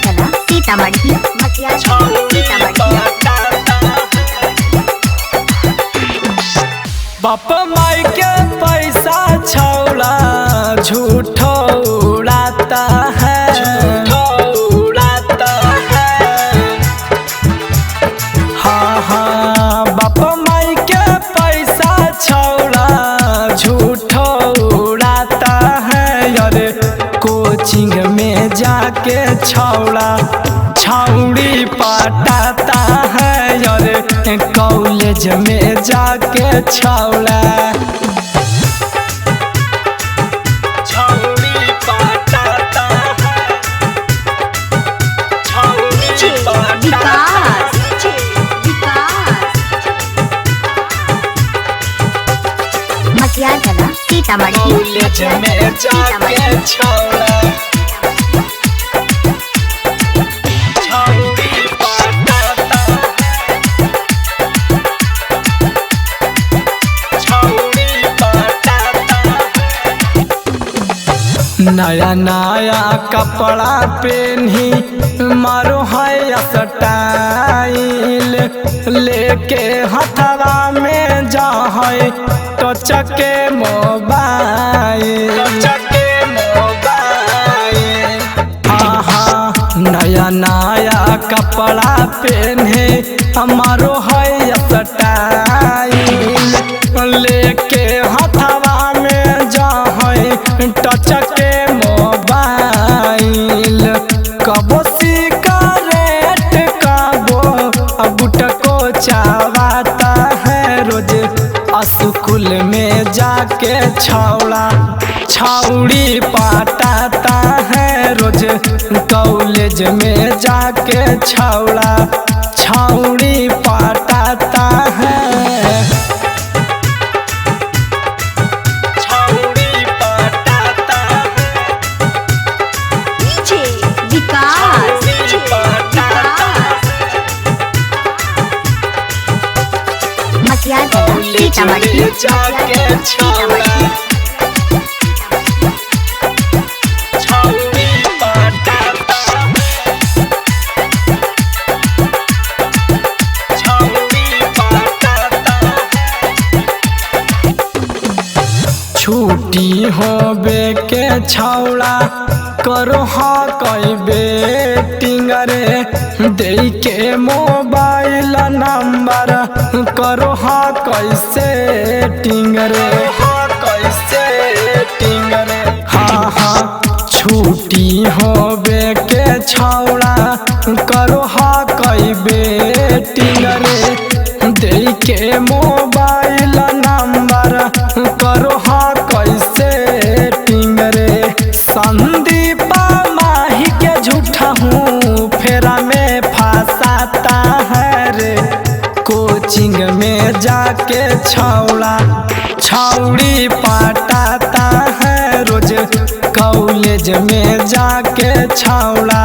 चला सीतामढ़ी मटिया सीतामढ़ी। बाप माई के पैसा छौड़ा झूठो उड़ाता है, हाँ हाँ बाप माई के पैसा छौड़ा झूठो उड़ाता है। अरे कोचिंग में जाके छौड़ा छौड़ी पटाता है, अरे कॉलेज में जाके छौड़ा छौड़ी पटाता है, छौड़ी पटाता मटिया चला सीतामढ़ी कॉलेज में जाके छौड़ा छौड़ी पटाता छौड़ी पटाता। नया नया कपड़ा पहनी मारो है स्टाइल, लेके हथवा में जा है टच के मोबाइल, नया नया कपड़ा पहने हमारो है स्टाइल, लेके हथवा में जा है टच के मोबाइल। कबो सिगरेट कबो गुटको चावाता है, रोज स्कूल में जाके छौड़ा छौड़ी पटाता है, रोज कॉलेज में जाके छौड़ा छौड़ी पटाता है, छौड़ी पटाता है, विकास मटिया चला सीतामढ़ी जाके छौड़ा छौड़ी पटाता छौड़ी पटाता। छुट्टी होबे के छौड़ा करो हा कई बेटिंग रे, दे के मोबाइल नंबर करो हा कैसे टिंग रे, हाँ हाँ छुट्टी होबे के छौड़ा करो हा कई बेटिंग रे, दे के मोबाइल नंबर करो हा कैसे टिंग रे। संदीपा माही के झूठा हूँ फेरा में फंसाता है रे, कोचिंग में जाके छौड़ा छौड़ी पटाता है, रोज कॉलेज में जाके छौड़ा